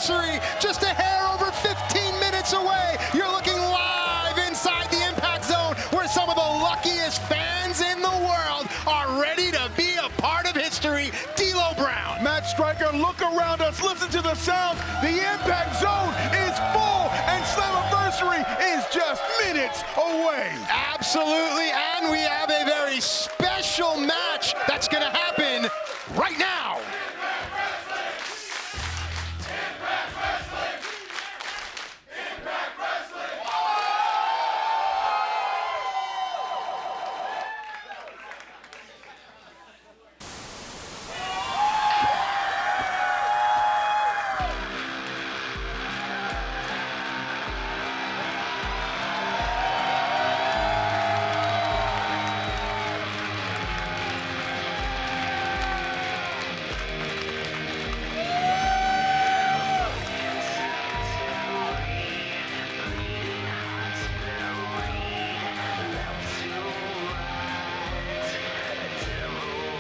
Slammiversary, just a hair over 15 minutes away. You're looking live inside the Impact Zone, where some of the luckiest fans in the world are ready to be a part of history. D'Lo Brown. Matt Striker, look around us, listen to the sound. The Impact Zone is full, and Slammiversary is just minutes away. Absolutely, and we have a very special match that's going to happen right now.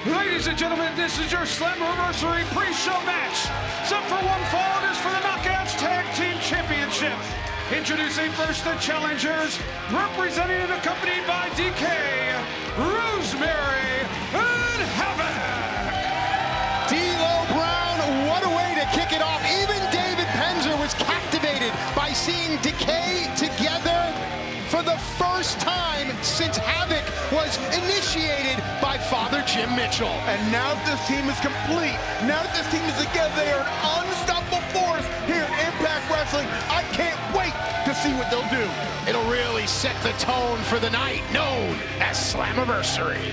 Ladies and gentlemen, this is your Slammiversary pre-show match. Set for one fall, it is for the Knockouts Tag Team Championship. Introducing first the challengers, representing and accompanied by DK, Rosemary, and Havoc. D'Lo Brown, what a way to kick it off. Even David Penzer was captivated by seeing Decay together for the first time since Havoc was initiated by Father Jim Mitchell. And now that this team is complete, now that this team is together, they are an unstoppable force here at Impact Wrestling. I can't wait to see what they'll do. It'll really set the tone for the night known as Slammiversary.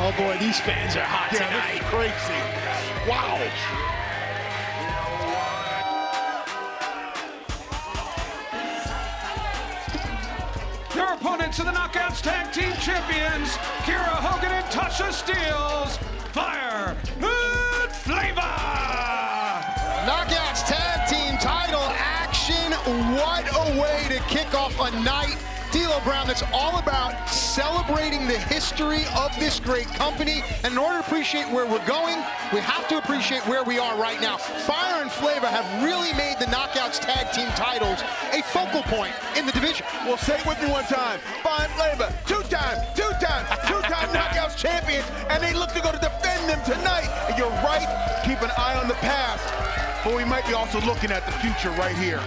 Oh boy, these fans are hot tonight. Crazy. Wow. Your opponents are the Knockouts Tag Team Champions, Kira Hogan and Tasha Steelz, Fire and Flavor. Knockouts Tag Team title action. What a way to kick off a night. D'Lo Brown, that's all about celebrating the history of this great company. And in order to appreciate where we're going, we have to appreciate where we are right now. Fire and Flavor have really made the Knockouts Tag Team titles a focal point in the division. Well, say it with me one time. Fire and Flavor, two-time Knockouts champions, and they look to go to defend them tonight. And you're right, keep an eye on the past, but we might be also looking at the future right here.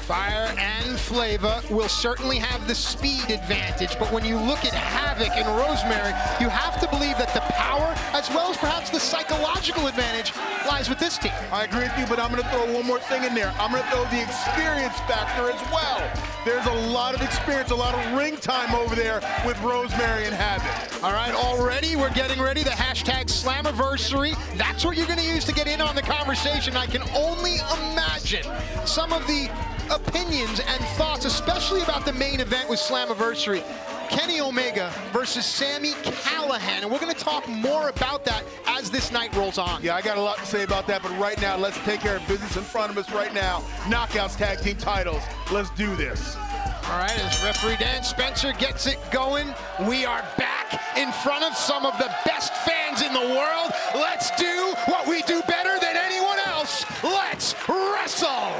Fire and Flavor will certainly have the speed advantage, but when you look at Havoc and Rosemary, you have to believe that the power, as well as perhaps the psychological advantage, lies with this team. I agree with you, but I'm going to throw one more thing in there. I'm going to throw the experience factor as well. There's a lot of experience, a lot of ring time over there with Rosemary and Havoc. All right, already we're getting ready. The hashtag Slammiversary. That's what you're going to use to get in on the conversation. I can only imagine some of the opinions and thoughts, especially about the main event with Slammiversary. Kenny Omega versus Sami Callihan, and we're going to talk more about that as this night rolls on. Yeah, I got a lot to say about that, but right now, let's take care of business in front of us right now. Knockouts Tag Team titles. Let's do this. All right, as referee Dan Spencer gets it going, we are back in front of some of the best fans in the world. Let's do what we do better than anyone else. Let's wrestle.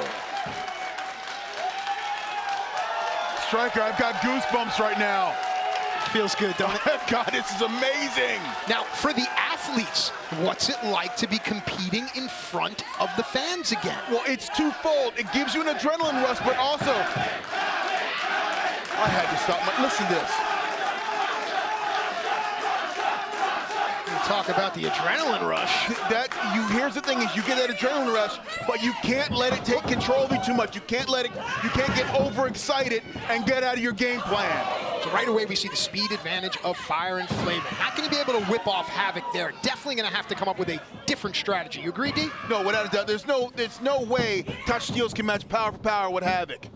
Striker, I've got goosebumps right now. Feels good, don't it? God, this is amazing. Now, for the athletes, what's it like to be competing in front of the fans again? Well, it's twofold. It gives you an adrenaline rush, but also, I had to stop. Listen to this. Talk about the adrenaline rush. Here's the thing: is you get that adrenaline rush, but you can't let it take control of you too much. You can't get overexcited and get out of your game plan. So right away we see the speed advantage of Fire and Flavor. Not going to be able to whip off Havoc there. Definitely going to have to come up with a different strategy. You agree, D? No, without a doubt. There's no way Tasha Steelz can match power for power with Havoc.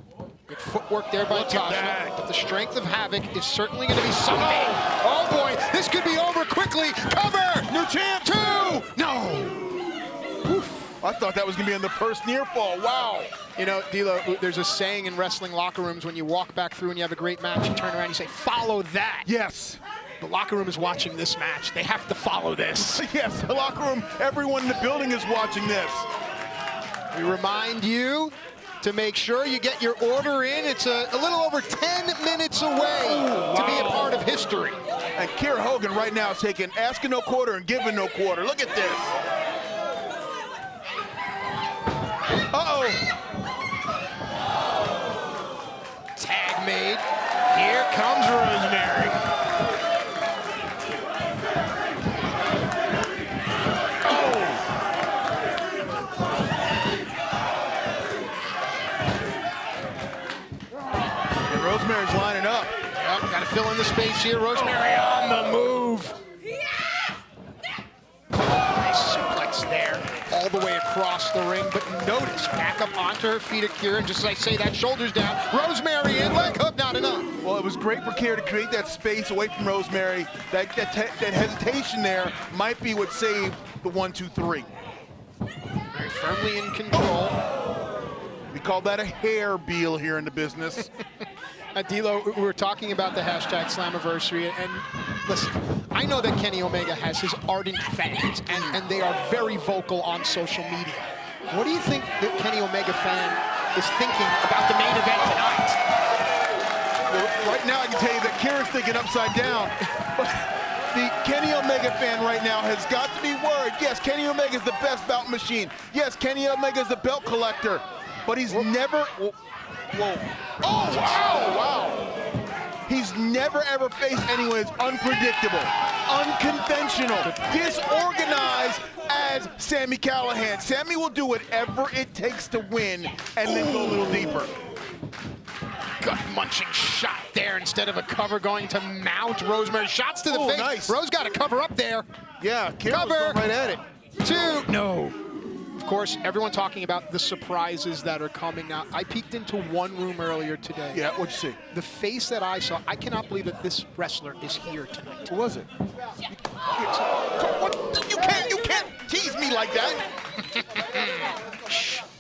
Good footwork there by Tasha. But the strength of Havoc is certainly going to be something. Oh boy, this could be over quickly. Cover! New champ! 2! No! Oof. I thought that was going to be in the first near fall. Wow. You know, D'Lo, there's a saying in wrestling locker rooms: when you walk back through and you have a great match, you turn around and you say, follow that. Yes. The locker room is watching this match. They have to follow this. Yes, the locker room, everyone in the building is watching this. We remind you to make sure you get your order in. It's a little over 10 minutes away to be a part of history. And Kiera Hogan right now is taking asking no quarter and giving no quarter. Look at this. Uh-oh. Tag made. Here comes Rosemary. Rosemary's lining up. Yep, got to fill in the space here. Rosemary on the move. Nice suplex there, all the way across the ring. But notice, back up onto her feet, Akira, and just as I say that, shoulders down. Rosemary in, leg hook, not enough. Well, it was great for Kiera to create that space away from Rosemary. That hesitation there might be what saved the 1, 2, 3. Very firmly in control. We call that a hair Beal here in the business. D'Lo, we were talking about the hashtag Slammiversary, and listen, I know that Kenny Omega has his ardent fans, and they are very vocal on social media. What do you think the Kenny Omega fan is thinking about the main event tonight? Well, right now I can tell you that Kiera's thinking upside down. But the Kenny Omega fan right now has got to be worried. Yes, Kenny Omega is the best belt machine. Yes, Kenny Omega is the belt collector, but he's never... Whoa. Oh, wow. He's never, ever faced anyone as unpredictable, unconventional, disorganized as Sami Callihan. Sami will do whatever it takes to win and then go a little deeper. Gut-munching shot there instead of a cover going to mount Rosemary. Shots to the face. Nice. Rose got a cover up there. Yeah, Kiera was going right at it. 2, no. Of course, everyone talking about the surprises that are coming out. I peeked into one room earlier today. Yeah, what'd you see? The face that I saw, I cannot believe that this wrestler is here tonight. Who was it? What? You can't tease me like that.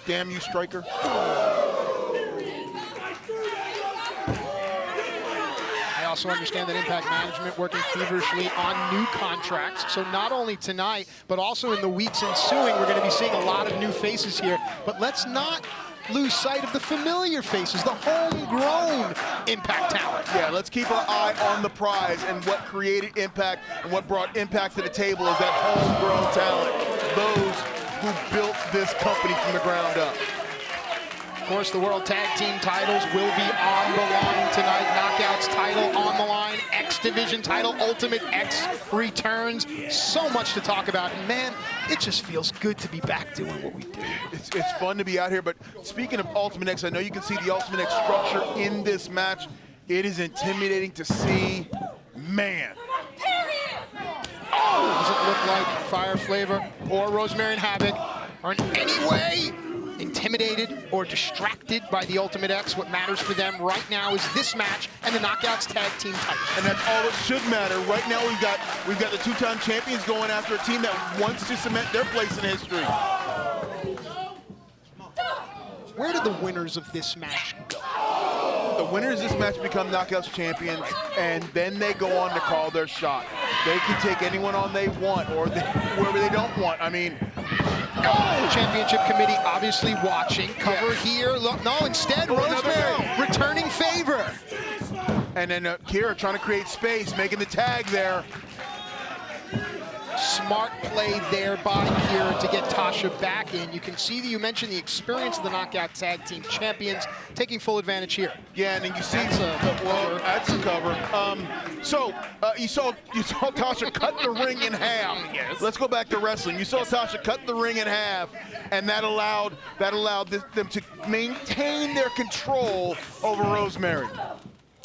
Damn you, Striker. I also understand that Impact Management working feverishly on new contracts. So not only tonight, but also in the weeks ensuing, we're going to be seeing a lot of new faces here. But let's not lose sight of the familiar faces, the homegrown Impact talent. Yeah, let's keep our eye on the prize, and what created Impact and what brought Impact to the table is that homegrown talent, those who built this company from the ground up. Of course, the World Tag Team titles will be on the line tonight. Knockouts title on the line. X Division title. Ultimate X returns. So much to talk about. And man, it just feels good to be back doing what we do. It's fun to be out here, but speaking of Ultimate X, I know you can see the Ultimate X structure in this match. It is intimidating to see. Man. Does it look like Fire Flavor or Rosemary and Havoc are in any way intimidated or distracted by the Ultimate X? What matters for them right now is this match and the Knockouts Tag Team title. And that's all that should matter. Right now we've got the two-time champions going after a team that wants to cement their place in history. Where do the winners of this match go? The winners of this match become Knockouts champions, and then they go on to call their shot. They can take anyone on they want, or whoever they don't want. I mean, Championship committee obviously watching. Cover here. Look, no, instead, Rosemary returning favor. And then Kiera trying to create space, making the tag there. Smart play there by Kiera to get Tasha back in. You can see that you mentioned the experience of the Knockout Tag Team champions taking full advantage here. Yeah, and then you see that's a cover. That's a cover. You saw Tasha cut the ring in half. Yes. Let's go back to wrestling. You saw Tasha cut the ring in half, and that allowed them to maintain their control over Rosemary.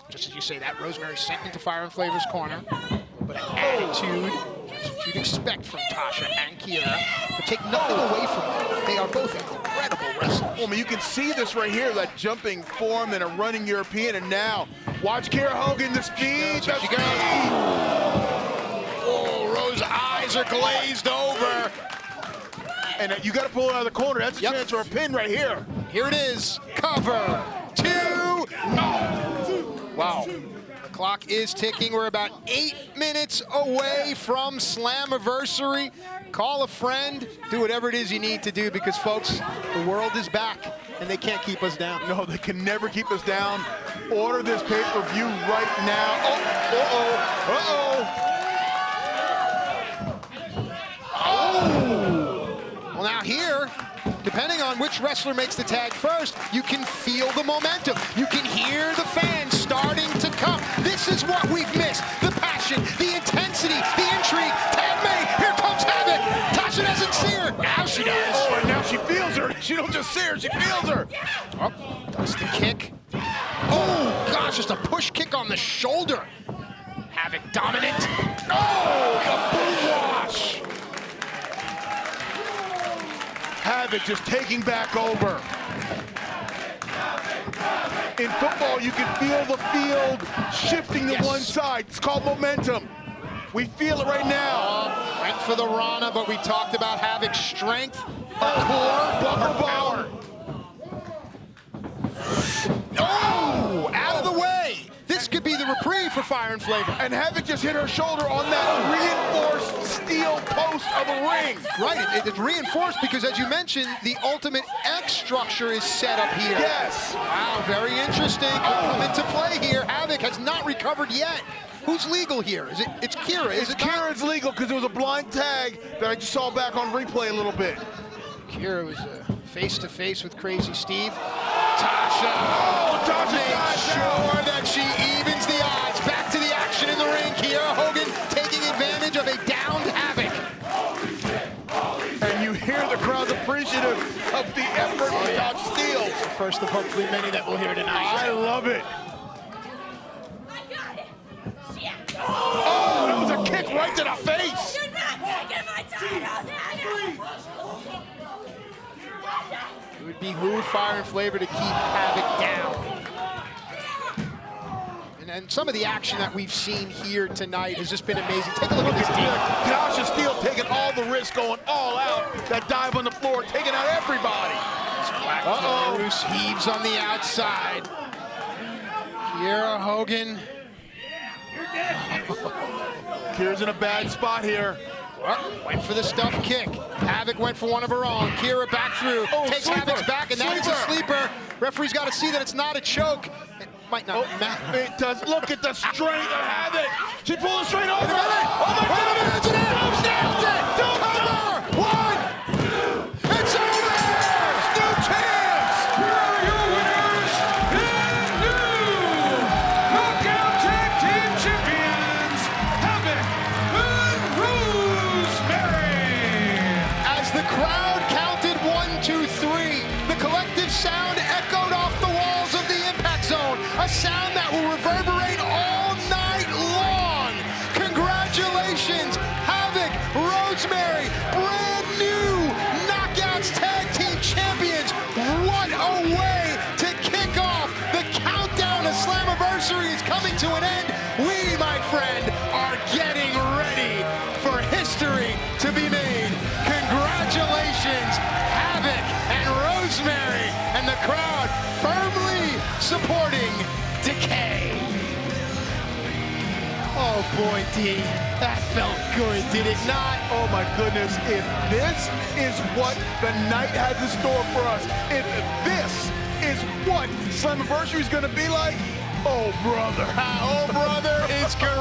Just as you say that, Rosemary sent into Fire and Flavor's corner. A little bit of attitude. That's what you'd expect from Tasha and Kiera, but take nothing away from them. They are both incredible wrestlers. Well, I mean, you can see this right here, that jumping form and a running European, and now watch Kiera Hogan, the speed. She goes. Oh, Rose's eyes are glazed over. And you got to pull it out of the corner. That's a chance for a pin right here. Here it is. Cover. 2. No. Wow. Clock is ticking. We're about 8 minutes away from Slammiversary. Call a friend, do whatever it is you need to do, because folks, the world is back and they can't keep us down. No, they can never keep us down. Order this pay-per-view right now. Well, now here, depending on which wrestler makes the tag first, you can feel the momentum. You can hear the fans starting to come. This is what we've missed. The passion, the intensity, the intrigue. Tag made. Here comes Havoc. Tasha doesn't see her. Now she does. Oh, and now she feels her. She don't just see her, she feels her. Oh, that's the kick. Oh, gosh, just a push kick on the shoulder. Havoc dominant. Oh, the boom wash. Havoc just taking back over. In football, you can feel the field shifting to one side. It's called momentum. We feel it right now. Went for the Rana, but we talked about Havoc's strength, core, power. Oh, out of the way. This could be the reprieve for Fire and Flavor. And Havoc just hit her shoulder on that reinforced steel post of the ring. Right, it's reinforced because, as you mentioned, the Ultimate X structure is set up here. Yes. Wow, very interesting. Could come into play here. Havoc has not recovered yet. Who's legal here? It's Kira, is it not? Kira's legal because it was a blind tag that I just saw back on replay a little bit. Kira was face-to-face with Crazy Steve. Tasha, Tasha makes sure that she evens the odds. Back to the action in the ring. Kiera Hogan taking advantage of a downed Havoc. And you hear the crowd's appreciative of the effort of Tasha Steelz. First of hopefully many that we'll hear tonight. I love it. Oh, it was a kick right to the face. You're not taking my titles, It would behoove Fire and Flavor to keep Havoc down. And some of the action that we've seen here tonight has just been amazing. Take a look at this team. Tasha Steelz taking all the risk, going all out. That dive on the floor, taking out everybody. Bruce heaves on the outside. Kiera Hogan. Kira's in a bad spot here. Went for the stuff kick. Havoc went for one of her own. Kira back through. Takes sleeper. Havoc's back, and that is a sleeper. Referee's got to see that it's not a choke. It might not matter. It does. Look at the strength of Havoc. She pulled it straight over. Wait a minute. Oh my God! It's an out. Snapped it. Don't cover. One. It's over. New chance. Here are your winners and new Knockout Tag Team Champions, Havoc and Rosemary. As the crowd counted 1, 2, 3, the collective sound echoed off the walls of the Impact Zone, a sound that will reverberate all night long. Congratulations, Havoc, Rosemary, brand new Knockouts Tag Team Champions. What a way to kick off the countdown to Slammiversary is coming to an end. We, my friend, are getting ready for history to be made. Congratulations, Havoc and Rosemary, and the crowd firmly supporting Decay. Oh boy, D, that felt good, did it not? Oh my goodness, if this is what the night has in store for us, if this is what Slammiversary is going to be like, oh brother. Oh brother is correct.